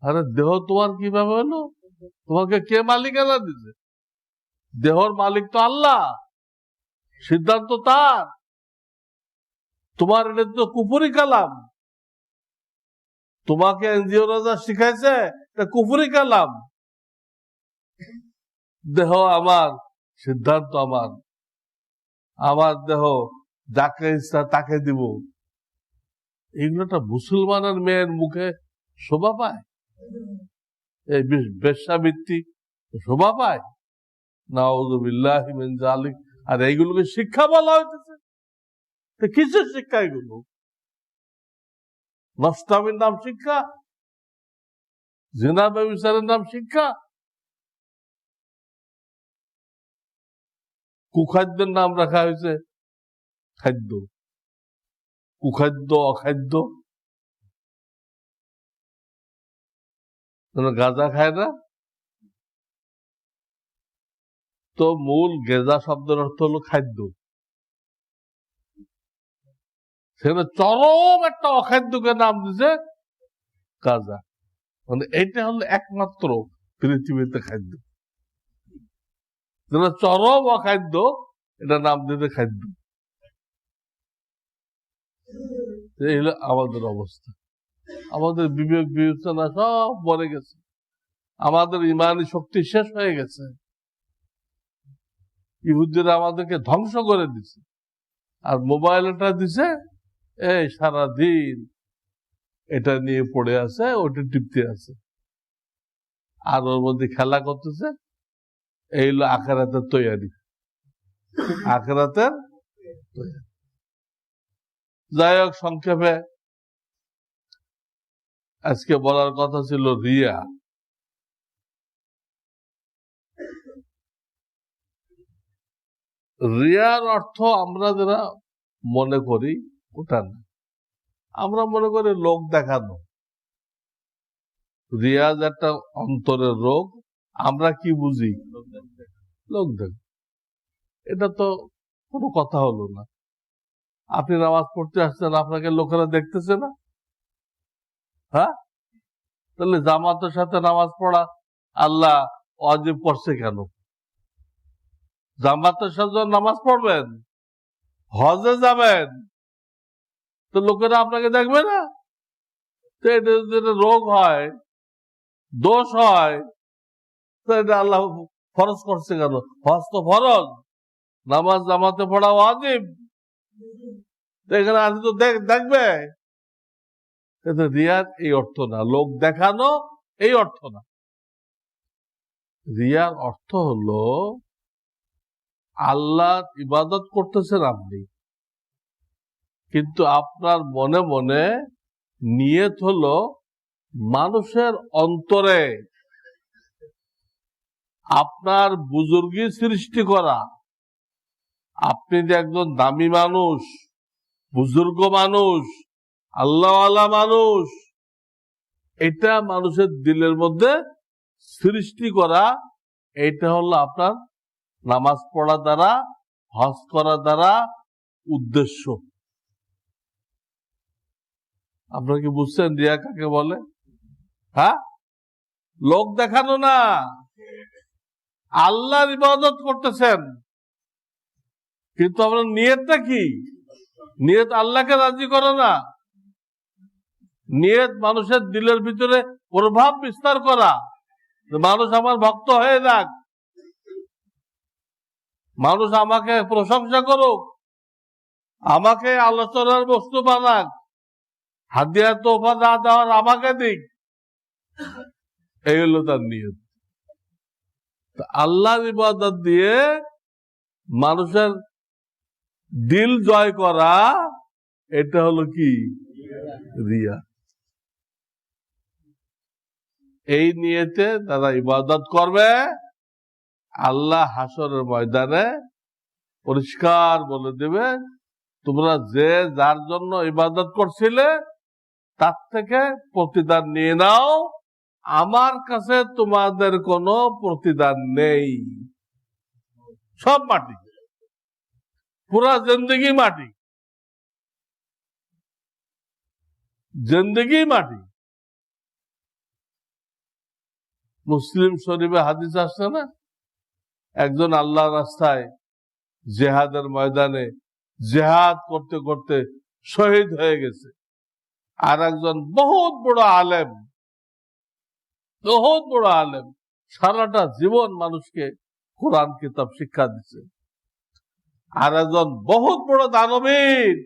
আরে দেহ তোমার কিভাবে হলো? তোমাকে কে মালিকানা দিছে? দেহর মালিক তো আল্লাহ, সিদ্ধান্ত তার। তোমার এটা তো কুফরি কালাম, তোমাকে এনজিও রাজা শিখাইছে এটা কুফরি কালাম। দেহ আমার, সিদ্ধান্ত আমার, আমার দেহ যাকে ইচ্ছা তাকে দিব। এগুলো একটা মুসলমানের মেয়ের মুখে শোভা পায়? এই বেশ্যাবৃত্তি শোভা পায়? নাউযুবিল্লাহি মিন যালিক। আর এইগুলোকে শিক্ষা বলা হইতেছে। কিসের শিক্ষা এগুলো? নষ্টামির নাম শিক্ষা, জিনা ব্যভিচারের নাম শিক্ষা, কুখাদ্যের নাম রাখা হয়েছে খাদ্য, কুখাদ্য অখাদ্য। গাঁজা খায় না? তো মূল গেজা শব্দের অর্থ হলো খাদ্য। সেখানে চরম একটা অখাদ্যকে নাম দিছে গাঁজা। মানে এইটা হলো একমাত্র পৃথিবীতে খাদ্য, যেটা চরম অখাদ্য, এটা নাম দিতে খাদ্য। এই হলো আমাদের অবস্থা। আমাদের বিবেক বিবেচনা সব মরে গেছে, আমাদের ইমানি শক্তি শেষ হয়ে গেছে। ইহুদিরা আমাদেরকে ধ্বংস করে দিছে, আর মোবাইলটা দিছে, এই সারাদিন এটা নিয়ে পড়ে আছে, ওটা টিপতে আছে, আর ওর মধ্যে খেলা করতেছে। এই হলো আখিরাতের তৈয়ারি, আখিরাতের তৈয়ারি। যাই হোক, সংক্ষেপে আজকে বলার কথা ছিল রিয়া। রিয়ার অর্থ আমরা যারা মনে করি ওটা না, আমরা মনে করি লোক দেখানো। রিয়াজ একটা অন্তরের রোগ। আমরা কি বুঝি? লোক দেখ। এটা তো কোনো কথা হলো না। আপনি নামাজ পড়তে আসছেন, আপনাকে লোকেরা দেখতেছে না? হ্যাঁ, তাহলে জামাতের সাথে নামাজ পড়া আল্লাহ ওয়াজিব করছে কেন? জামাতের সাথে নামাজ পড়বেন, হজে যাবেন, তো লোকেরা আপনাকে দেখবে না? তো এটা যদি রোগ হয়, দোষ হয়, তো এটা আল্লাহ ফরজ করছে কেন? হজ তো ফরজ, নামাজ জামাতে পড়া ওয়াজিব। এখানে আজ তো দেখবে। রিয়ার এই অর্থ না, লোক দেখানো এই অর্থ না। রিয়ার অর্থ হলো আল্লাহর ইবাদত করতেছেন আপনি, কিন্তু আপনার মনে মনে নিয়ত হলো মানুষের অন্তরে আপনার বুজুর্গি সৃষ্টি করা। আপনি যে একজন দামি মানুষ, বুজুর্গ মানুষ, আল্লাহওয়ালা মানুষ, এটা মানুষের দিলের মধ্যে সৃষ্টি করা। এটা হলো আপনার নামাজ পড়া দ্বারা, হজ করা দ্বারা উদ্দেশ্য। আপনারা কি বুঝছেন রিয়া কাকে বলে? হ্যাঁ, লোক দেখানো না, আল্লাহর ইবাদত করতেছেন, কিন্তু আপনার নিয়তটা কি? নিয়ত আল্লাহকে রাজি করে না, নিয়ত মানুষের দিলের ভিতরে প্রভাব বিস্তার করা, মানুষ আমার ভক্ত হয়ে যাক, মানুষ আমাকে প্রশংসা করুক, আমাকে আলোচনার বস্তু বানাক, হাদিয়া তোফা যা দেওয়ার আমাকে দিক। এই হলো তার নিয়ত। আল্লাহর ইবাদত দিয়ে মানুষের দিল জয় করা, এটা হলো কি? রিয়া। এই নিয়তে তারা ইবাদত করবে, আল্লাহ হাসরের ময়দানে পরিষ্কার বলে দেবে, তোমরা যে যার জন্য ইবাদত করছিলে তার থেকে প্রতিদান নিয়ে নাও, আমার কাছে তোমাদের কোনো প্রতিদান নেই। সব মাটি, পুরা জিন্দগি মাটি, জিন্দগি মাটি। মুসলিম শরীফে হাদিস আসছে না, একজন আল্লাহ রাস্তায় জেহাদের ময়দানে জেহাদ করতে করতে শহীদ হয়ে গেছে, আর একজন বহুত বড় আলেম, বহুত বড় আলেম, সারাটা জীবন মানুষকে কোরআন কিতাব শিক্ষা দিচ্ছে, আর একজন বহুত বড় দানবীর,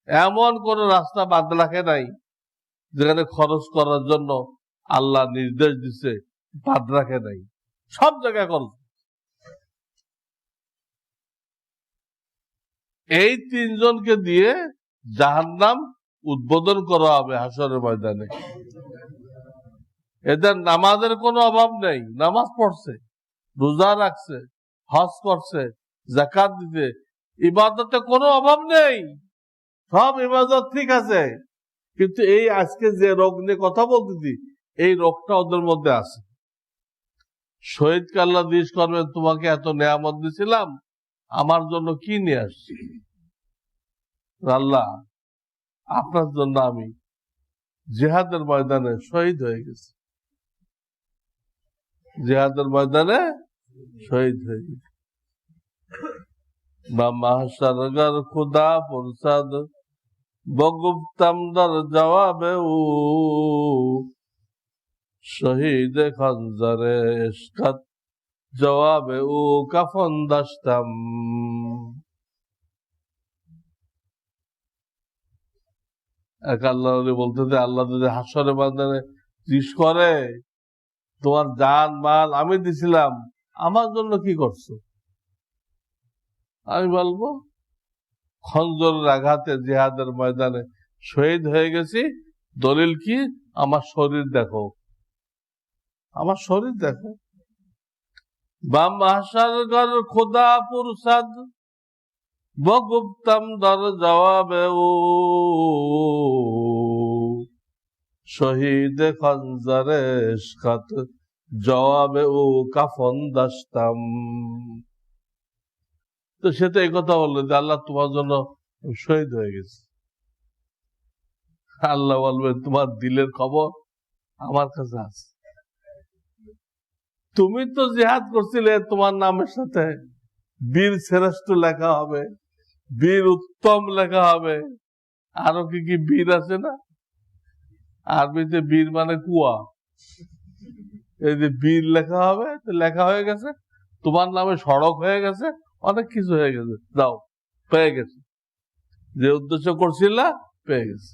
এমন কোন রাস্তা বাদ রাখে নাই যেখানে খরচ করার জন্য আল্লাহ নির্দেশ দিচ্ছে, বাদ রাখে নাই, সব জায়গায় খরচ। এই তিনজনকে দিয়ে জাহান্নাম উদ্বোধন করা হবে হাসরের ময়দানে। এদের নামাজের কোনো অভাব নেই, নামাজ পড়ছে, রোজা রাখছে, হজ করছে, যাকাত দিতে, ইবাদতে কোনো অভাব নেই, সব ইবাদত ঠিক আছে, কিন্তু এই আজকে যে রোগ নিয়ে কথা বলতেছি, এই রোগটা ওদের মধ্যে আছে। শহীদকে আল্লাহ জিজ্ঞেস করবেন, তোমাকে এত নেয়ামত দিয়েছিলাম, আমার জন্য কি নিয়ে আসছি? আল্লাহ, আপনার জন্য আমি জিহাদের ময়দানে শহীদ হয়ে গেছি, জিহাদের ময়দানে শহীদ হয়ে গেছি। বা মাহশারগার খুদা প্রসাদ বগুপ্তম দর জবাবে ও শহীদ খঞ্জরে ইশকত জবাবে ও কাফন দাস্তাম। এক আল্লাহ বলতে, আল্লাহ যদি হাসরে ময়দানে জিজ্ঞেস করে, তোমার জান মাল আমি দিছিলাম, আমার জন্য কি করছো? আমি বলবো, খঞ্জরের আঘাতে জিহাদের ময়দানে শহীদ হয়ে গেছি। দলিল কি? আমার শরীর দেখো, আমার শরীর দেখো। বা মাহশারগার খোদা পুরসাদ বগুপ্তম দর জবাবে ও শহীদ খঞ্জরে ইশকত জবাবে ও কাফন দাস্তাম। তো সে তো এই কথা বললো যে আল্লাহ তোমার জন্য শহীদ হয়ে গেছে। আল্লাহ বলবেন, তোমার দিলের খবর আমার কাছে আছে। তুমি তো জিহাদ করছিলে, তোমার নামের সাথে বীর শ্রেষ্ঠ লেখা হবে, বীর উত্তম লেখা হবে। আরো কি কি বীর আছে না? আরবিতে বীর মানে কুয়া। এই যে বীর লেখা হবে, লেখা হয়ে গেছে, তোমার নামে সড়ক হয়ে গেছে, অনেক কিছু হয়ে গেছে। যাও, পেয়ে গেছে, যে উদ্দেশ্য করছিল পেয়ে গেছে।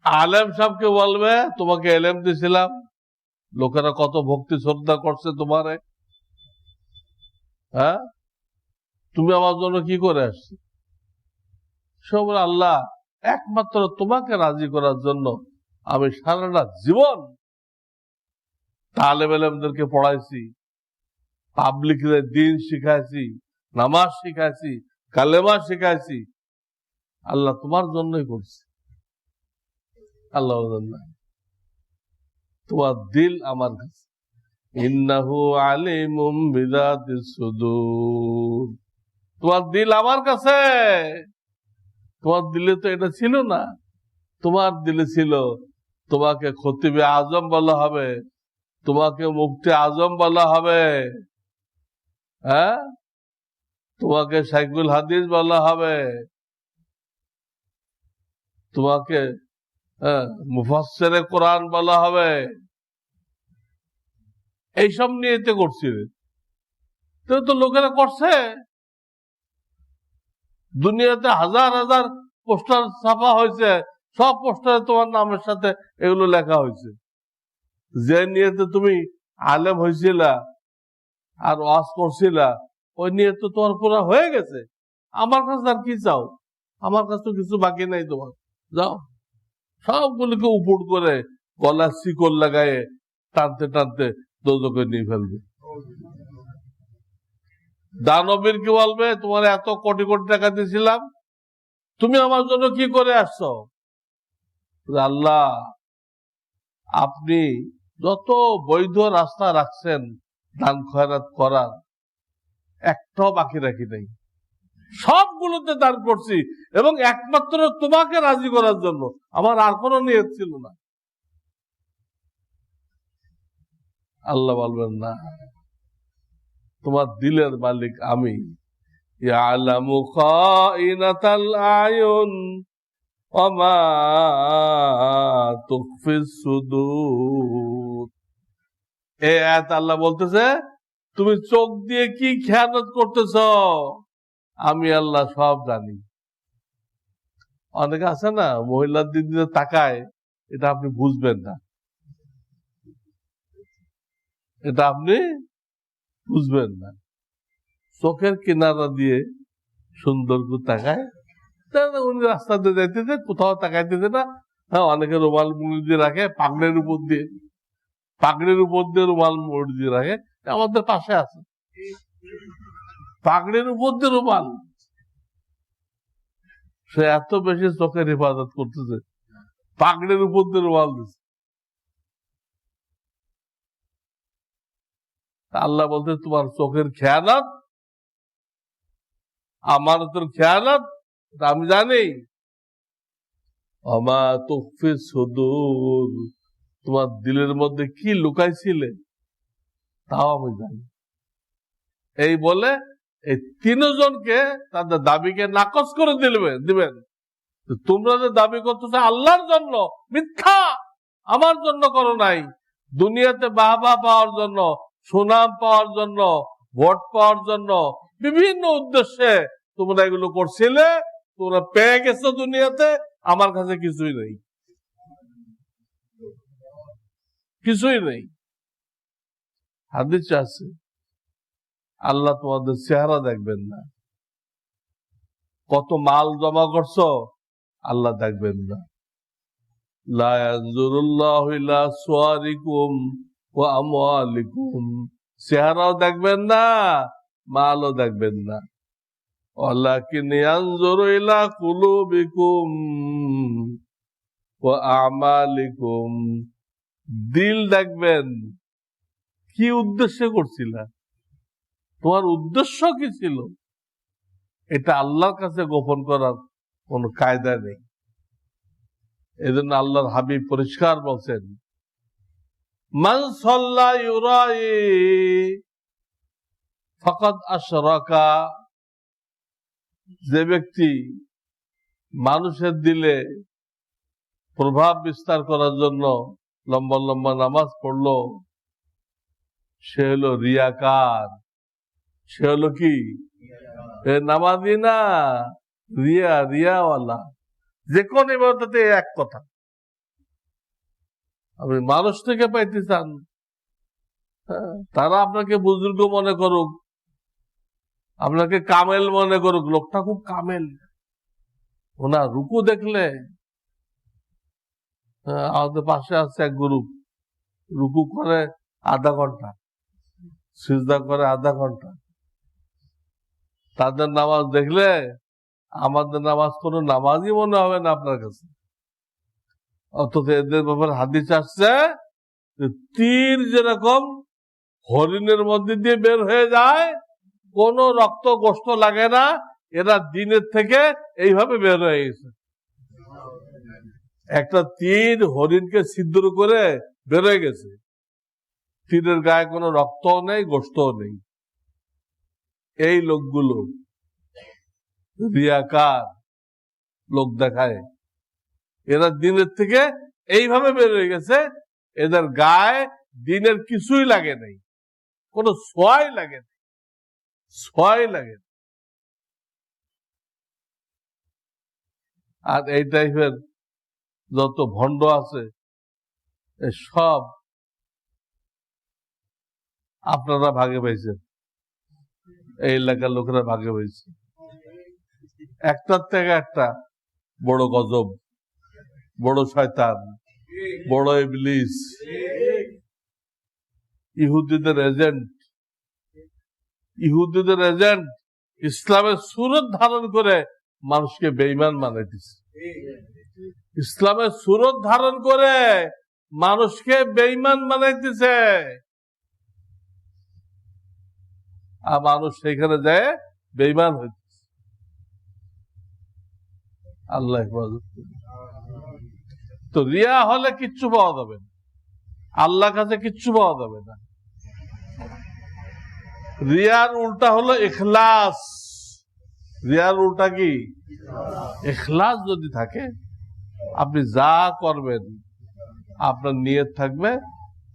আলেম সাহেবকে বলবে, তোমাকে এলেম দিয়েছিলাম, লোকেরা কত ভক্তি শ্রদ্ধা করছে তোমারে, হ্যাঁ, তুমি আমার জন্য কি করে আসছো? সব আল্লাহ, একমাত্র তোমাকে রাজি করার জন্য আমি সারাটা জীবন তালেব এলেমদেরকে পড়াইছি, পাবলিকদের দিন শিখাইছি, নামাজ শিখাইছি, কালেমা শিখাইছি। আল্লাহ তোমার জন্যই করছি। আল্লাহ তোমার দিল আমার কাছে। ইন্নাহু আলিমুম বিযাতিস সুদূর। তোমার দিল আমার কাছে। তোমার দিলে তো এটা ছিল না, তোমার দিলে ছিল। তোমাকে খতিবে আজম বলা হবে, তোমাকে মুফতি আজম বলা হবে, হ্যাঁ, তোমাকে শাইখুল হাদিস বলা হবে, তোমাকে মুফাসসিরে কোরআন বলা হবে। এইসব নিয়ে তো করছিল, তো লোকেরা করছে। দুনিয়াতে হাজার হাজার পোস্টার ছাপা হয়েছে, সব পোস্টারে তোমার নামের সাথে এগুলো লেখা হয়েছে। যে নিয়েতে তুমি আলেম হয়েছিলা আর ওয়াজ করছিলা, ওই নিয়ে তো তোমার পুরা হয়ে গেছে। আমার কাছে আর কি চাও? আমার কাছে তো কিছু বাকি নাই তোমার। যাও, সবগুলোকে উপর করে গলা শিকল লাগায়ে টানতে টানতে দোজখে নিয়ে ফেলবে। দানবীর কি বলবে, তোমার এত কোটি কোটি টাকা দিয়েছিলাম, তুমি আমার জন্য কি করে আসছো? আল্লাহ, আপনি যত বৈধ রাস্তা রাখছেন দান খয়রাত করার, একটাও বাকি রাখি নাই, সবগুলোতে দান করছি, এবং একমাত্র তোমাকে রাজি করার জন্য। আমার আর কোনো নিয়ত ছিল না। আল্লাহ বলবেন, না, তোমার দিলের মালিক আমি। ইয়ালামু খাইনাতাল আয়ুন ওয়া মা তুখফিস সুদূর। এই আয়াত আল্লাহ বলতেছে, তুমি চোখ দিয়ে কি খেয়ানত করতেছ, আমি আল্লাহ সব জানি। অনেকে আছে না, মহিলার দিক দিয়ে তাকায়, এটা আপনি বুঝবেন না, এটা আপনি বুঝবেন না। চোখের কিনারা দিয়ে সুন্দর করে তাকায়, উনি রাস্তাতে যাইতেছে, কোথাও তাকাইতেছে না। হ্যাঁ, অনেকে রুমাল মুড়ি দিয়ে রাখে পাগড়ির উপর দিয়ে, পাগড়ির উপর দিয়ে রুমাল মুড়ি দিয়ে রাখে। আমাদের পাশে আছে, পাগড়ির উপর দিয়ে রুমাল, সে এত বেশি চোখের হেফাজত করতেছে, পাগড়ির উপর দিয়ে রুমাল দিচ্ছে। আল্লাহ বলতে তোমার চোখের খেয়ানত, আমার তোর খেয়ানত আমি জানি। আমা তুখফি সুদূর, তোমার দিলের মধ্যে কি লুকাইছিলে তাও আমি জানি। এই বলে এই তিনজনকে তাদের দাবিকে নাকচ করে দিবেন। তোমরা যে দাবি করতেছো আল্লাহর জন্য, মিথ্যা, আমার জন্য করো নাই। দুনিয়াতে বাহবা পাওয়ার জন্য, সুনাম পাওয়ার জন্য, ভোট পাওয়ার জন্য, বিভিন্ন উদ্দেশ্যে তোমরা এগুলো করছিলে। তোমরা পেয়ে গেছো দুনিয়াতে, আমার কাছে কিছুই নেই, কিছুই নেই। হাদিস আছে আল্লাহ তোমাদের চেহারা দেখবেন না, কত মাল জমা করছো আল্লাহ দেখবেন না। লা ইয়ানজুরুল্লাহু ইলা সুওয়ারিকুম ওয়া আমওয়ালিকুম, চেহারাও দেখবেন না, মালও দেখবেন না। ওয়ালাকিন ইয়ানজুরু ইলা কুলুবিকুম ওয়া আমালিকুম, দিল দেখবেন। কি উদ্দেশ্যে করছিলা, তোমার উদ্দেশ্য কি ছিল, এটা আল্লাহর কাছে গোপন করার কোন কায়দা নেই। এজন্য আল্লাহর হাবিব পরিষ্কার বলছেন, মান সাল্লা ইউরাই ফাকাদ আশরাকা, যে ব্যক্তি মানুষের দিলে প্রভাব বিস্তার করার জন্য লম্বা লম্বা নামাজ পড়লো, সে হলো রিয়াকার। সে হলো কি, নামাজি না, রিয়াওয়ালা। যে কোন ইবাদতে এক কথা, আপনি মানুষ থেকে পাইতে চান, তারা আপনাকে বুজুর্গ মনে করুক, আপনাকে কামেল মনে করুক, লোকটা খুব কামেল, ওনার রুকু দেখলে, আমাদের পাশে আছে এক গ্রুপ, রুকু করে আধা ঘন্টা, সিজদা করে আধা ঘন্টা। তাদের নামাজ দেখলে আমাদের নামাজ কোনো নামাজই মনে হবে না আপনার কাছে। অথচ এদের ব্যাপারে হাদিস আসছে, তীর যেরকম হরিণের মধ্যে দিয়ে বের হয়ে যায়, কোন রক্ত গোস্ত লাগে না, এরা দিনের থেকে এইভাবে বের হয়ে গেছে। একটা তীর হরিণকে ছিদ্র করে বের হয়ে গেছে, তীরের গায়ে কোনো রক্তও নেই, গোস্তও নেই। এই লোকগুলো রিয়াকার, লোক দেখায়, এরা দিনের থেকে এইভাবে বের হয়ে গেছে, এদের গায়ে দিনের কিছুই লাগে নাই, কোনো ছোঁয়াই লাগে নাই, ছোঁয়াই লাগে। আর এই টাইপের যত ভণ্ড আছে সব আপনারা ভাগে পাইছেন, এই এলাকার লোকেরা ভাগে পাইছে। একটার থেকে একটা বড় গজব, বড় শয়তান, বড় ইবলিস, ইহুদিদের এজেন্ট। ইহুদিদের এজেন্ট ইসলামের সুরত ধারণ করে মানুষকে বেঈমান বানাইতেছে। ইসলামের সুরত ধারণ করে মানুষকে বেঈমান বানাইতেছে, আর মানুষ সেখানে যায় বেঈমান হইতেছে। আল্লাহ হেফাজত। তো রিয়া হলে কিচ্ছু পাওয়া যাবে না, আল্লাহর কাছে কিচ্ছু পাওয়া যাবে না। রিয়ার উল্টা হলো ইখলাস। রিয়ার উল্টা কি? ইখলাস যদি থাকে, আপনি যা করবেন আপনার নিয়ত থাকবে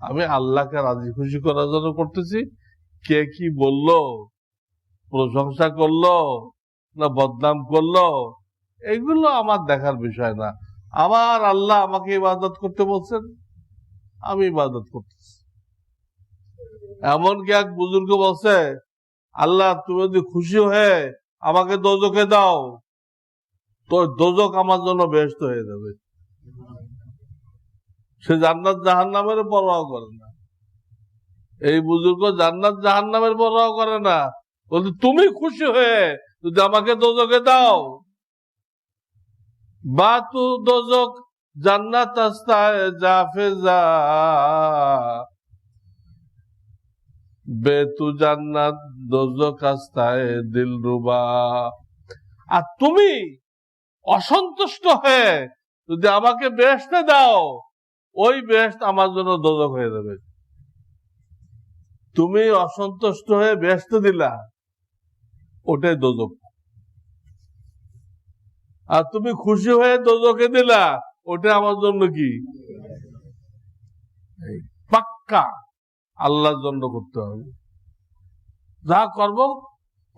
আমি আল্লাহকে রাজি খুশি করার জন্য করতেছি। কে কি বললো, প্রশংসা করলো না বদনাম করলো, এগুলো আমার দেখার বিষয় না। আমার আল্লাহ আমাকে ইবাদত করতে বলছেন, আমি ইবাদত করতেছি। এমনকি এক বুজুর্গ বলছে, আল্লাহ তুমি যদি খুশি হয়ে আমাকে দোজখে দাও, তো দোজখ আমার জন্য বেহেশত হয়ে যাবে। সে জান্নাত জাহান্নামের পরোয়া করে না। এই বুজুর্গ জান্নাত জাহান্নামের পরোয়া করে না, বলতে তুমি খুশি হয়ে যদি আমাকে দোজখে দাও, বা তু দোজক জান্নাত আস্তায় জাফেজা বেতু জান্নাত দোজক আস্তায় দিলরুবা। আর তুমি অসন্তুষ্ট হয়ে যদি আমাকে বেহেশতে দাও, ওই বেহেশত আমার জন্য দোজক হয়ে যাবে। তুমি অসন্তুষ্ট হয়ে বেহেশতে দিলা, ওটাই দোজক। আর তুমি খুশি হয়ে দোজকে দিলা, ওটা আমার জন্য কি পাক্কা আল্লাহর জন্য করতে হবে। যা করব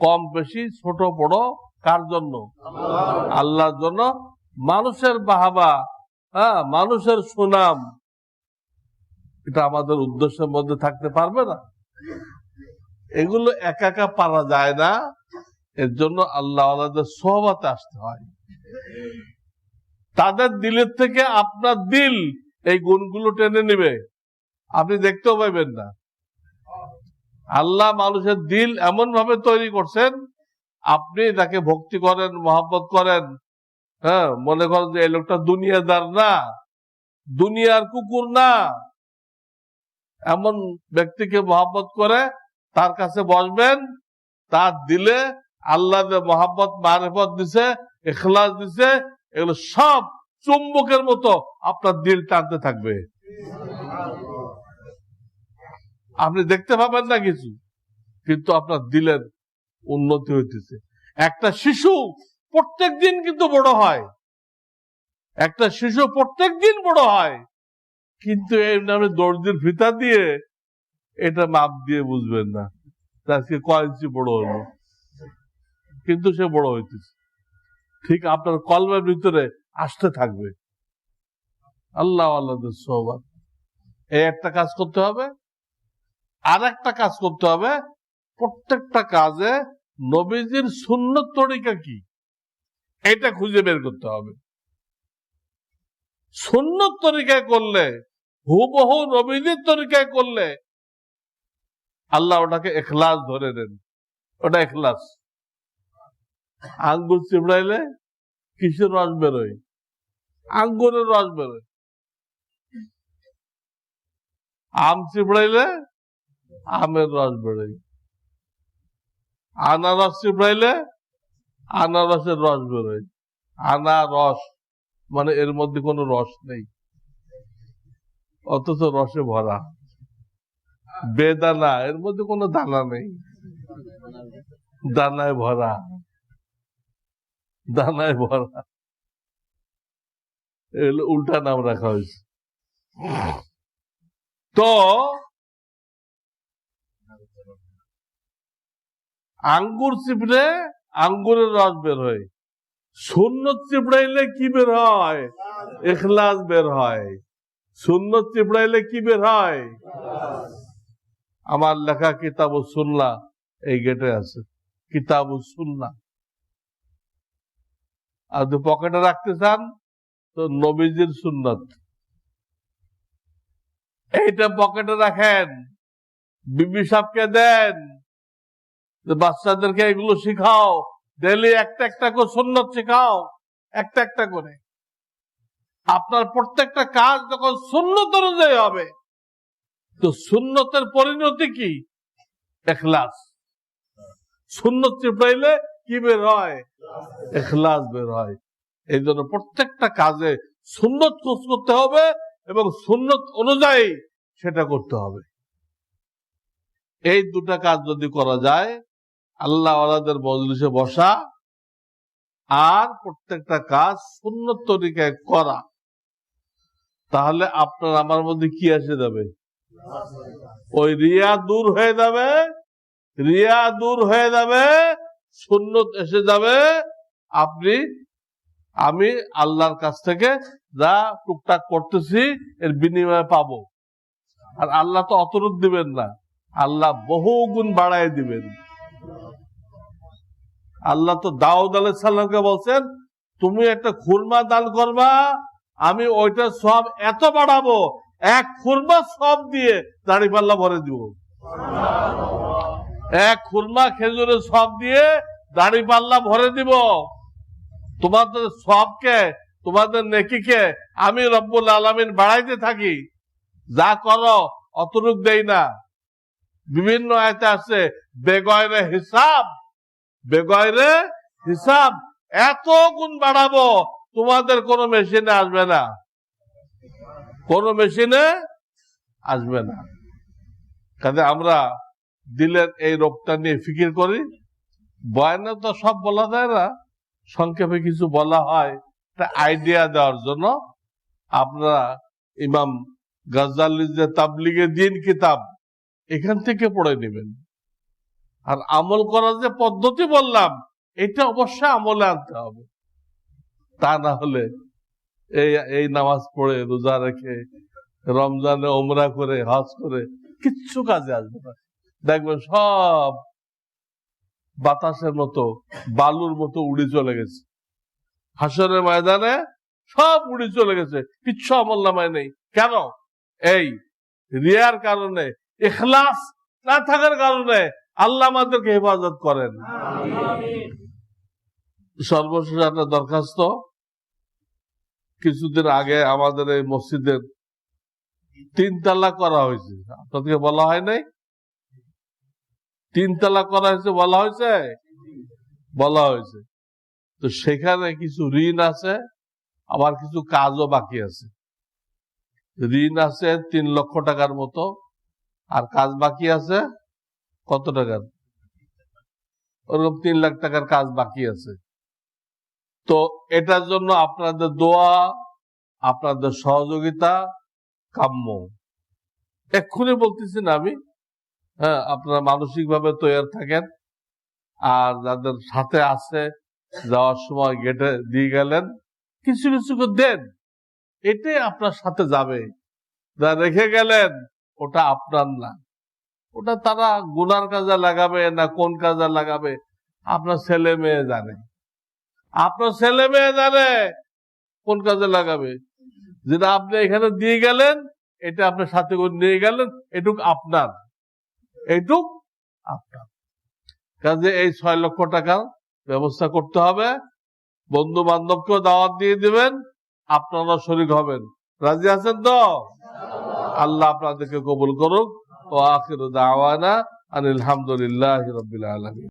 কম বেশি ছোট বড় কার জন্য? আল্লাহর জন্য। মানুষের বাহাবা, মানুষের সুনাম, এটা আমাদের উদ্দেশ্যের মধ্যে থাকতে পারবে না। এগুলো একা একা পারা যায় না। এর জন্য আল্লাহ আল্লাহদের সোহবতে আসতে হয়। তাদের দিলের থেকে আপনার দিল এই গুণগুলো টেনে নিবে, আপনি দেখতেও পাইবেন না। আল্লাহ মানুষের দিল এমন ভাবে তৈরি করছেন, আপনি তাকে ভক্তি করেন, মহব্বত করেন, মনে করেন যে এই লোকটা দুনিয়াদার না, দুনিয়ার কুকুর না, এমন ব্যক্তিকে মহব্বত করে তার কাছে বসবেন, তার দিলে আল্লাহ মহব্বত মারিফত দিছে, ইখলাস দিছে, এগুলো সব চুম্বকের মতো আপনার দিল টানতে থাকবে। আপনি দেখতে পাবেন না কিছু, কিন্তু আপনার দিলের উন্নতি হইতেছে। একটা শিশু প্রত্যেক দিন কিন্তু বড় হয়, একটা শিশু প্রত্যেক দিন বড় হয়, কিন্তু এই নামে দর্জির ফিতা দিয়ে এটা মাপ দিয়ে বুঝবেন না আজকে কয় ইঞ্চি বড় হলো, কিন্তু সে বড় হইতেছে। ঠিক আপনার কলমের ভিতরে আসতে থাকবে। আল্লাহ আল্লাহদের সোহবত। এই একটা কাজ করতে হবে। আর একটা কাজ করতে হবে, প্রত্যেকটা কাজে নবীজির সুন্নত তরিকা কি এটা খুঁজে বের করতে হবে। সুন্নত তরিকায় করলে, হুবহু নবীজির তরিকায় করলে আল্লাহ ওটাকে ইখলাস ধরে নেন, ওটা ইখলাস। আঙ্গুর চিবড়াইলে কিসের রস বেরোয়? আঙ্গুরের রস বেরোয়। আম চিবড়াইলে আমের রস বেরোয়। আনারস চিবড়াইলে আনারসের রস বেরোয়। আনারস মানে এর মধ্যে কোনো রস নেই, অথচ রসে ভরা। বেদানা, এর মধ্যে কোনো দানা নেই, দানায় ভরা, দানায় ভরা। এগুলো উল্টা নাম রাখা হয়েছে। তো আঙ্গুর চিপড়ে আঙ্গুরের রস বের হয়, সুন্নত চিপড়াইলে কি বের হয়? ইখলাস বের হয়। সুন্নত চিপড়াইলে কি বের হয়? আমার লেখা কিতাবুস সুন্নাহ এই গেটে আছে, কিতাবুস সুন্নাহ। আর যদি পকেটে রাখতে চান তো নবীজির সুন্নত, এইটা পকেটে রাখেন, বিবি সাহেবকে দেন, বাচ্চাদেরকে এগুলো শিখাও, ডেলি একটা একটা করে সুন্নত শিখাও, একটা একটা করে। আপনার প্রত্যেকটা কাজ যখন সুন্নত অনুযায়ী হবে, তো সুন্নতের পরিণতি কি? ইখলাস। সুন্নত চিপড়াইলে কি বের হয়? ইখলাস বের হয়। এই জন্য প্রত্যেকটা কাজে সুন্নত খোঁজ করতে হবে এবং সুন্নত অনুযায়ী সেটা করতে হবে। এই দুটা কাজ যদি করা যায়, আল্লাহ ওয়ালাদের মজলিসে বসা আর প্রত্যেকটা কাজ সুন্নত তরিকায় করা, তাহলে আপনার আমার মধ্যে কি এসে যাবে? ওই রিয়া দূর হয়ে যাবে, রিয়া দূর হয়ে যাবে, সুন্নত এসে যাবে। আমি আল্লাহর কাছ থেকে যা টুকটাক করতেছি এর বিনিময়ে পাবো। আর আল্লাহ তো অতরূপ দিবেন না, আল্লাহ বহু গুণ বাড়ায় দিবেন। আল্লাহ তো দাউদ আলাইহিস সালামকে বলছেন, তুমি একটা খুরমা দান করবা, আমি ওইটা সব এত বাড়াবো, এক খুরমা সব দিয়ে দাড়িপাল্লা ভরে দিব। এক খুরমা খেজুরের সব দিয়ে দাড়িপাল্লা ভরে দিব। তোমাদের সবকে তোমাদের নেকিকে আমি রব্বুল আলামিন বাড়াইতে থাকি, যা করো অতটুক দেই না। বিভিন্ন আয়াতে আছে বেগয়রে হিসাব, বেগয়রে হিসাব, এত গুণ বাড়াবো তোমাদের কোনো মেশিনে আসবে না, কোনো মেশিনে আসবে না। কাজে আমরা দিলের এই রোগটা নিয়ে ফিকির করি। বয়ানে তো সব বলা যায় না, সংক্ষেপে কিছু বলা হয় একটা আইডিয়া দেওয়ার জন্য। আপনারা ইমাম গাজ্জালির যে তাবলিগে দ্বীন কিতাব, এখান থেকে পড়ে নেবেন। আর আমল করার যে পদ্ধতি বললাম, এটা অবশ্যই আমলে আনতে হবে। তা না হলে এই নামাজ পড়ে, রোজা রেখে, রমজানে ওমরা করে, হজ করে কিচ্ছু কাজে আসবে না। দেখবেন সব বাতাসের মতো, বালুর মতো উড়ে চলে গেছে। হাসরের ময়দানে সব উড়ে চলে গেছে, কিচ্ছু আমল নামায় নেই। কেন? এই রিয়ার কারণে, ইখলাস না থাকার কারণে। আল্লাহ আমাদেরকে হেফাজত করেন। সর্বশেষ একটা দরখাস্ত, কিছুদিন আগে আমাদের এই মসজিদের 3 তালাক করা হয়েছে, আপনাদেরকে বলা হয় নাই? 3 তালাক করা হয়েছে, বলা হয়েছে, বলা হয়েছে। তো সেখানে কিছু ঋণ আছে, আবার কিছু কাজও বাকি আছে। ঋণ আছে 3 লক্ষ টাকার মতো, আর কাজ বাকি আছে কত টাকার? ওরকম 3 লাখ টাকার কাজ বাকি আছে। তো এটার জন্য আপনাদের দোয়া, আপনাদের সহযোগিতা কাম্য। এক্ষুনি বলতেছি না আমি, হ্যাঁ, আপনারা মানসিক ভাবে তৈরি থাকেন। আর যাদের সাথে আছে, যাওয়ার সময় গেটে দিয়ে গেলেন, কিছু কিছু করে দেন, এটাই আপনার সাথে যাবে। যা রেখে গেলেন ওটা আপনার না, ওটা তারা গুনার কাজে লাগাবে না কোন কাজে লাগাবে আপনার ছেলে মেয়ে জানে। আপনার ছেলে মেয়ে জানে কোন কাজে লাগাবে। যেটা আপনি এখানে দিয়ে গেলেন, এটা আপনার সাথে করে নিয়ে গেলেন, এটুক আপনার, এইটুক আপনার। কাজে এই 6 লক্ষ টাকার ব্যবস্থা করতে হবে। বন্ধু বান্ধবকেও দাওয়াত দিয়ে দিবেন, আপনারা শরীক হবেন। রাজি আছেন তো? আল্লাহ আপনাদেরকে কবুল করুক। ওয়া আখিরু দাওয়ানা আনিল হামদুলিল্লাহি রাব্বিল আলামিন।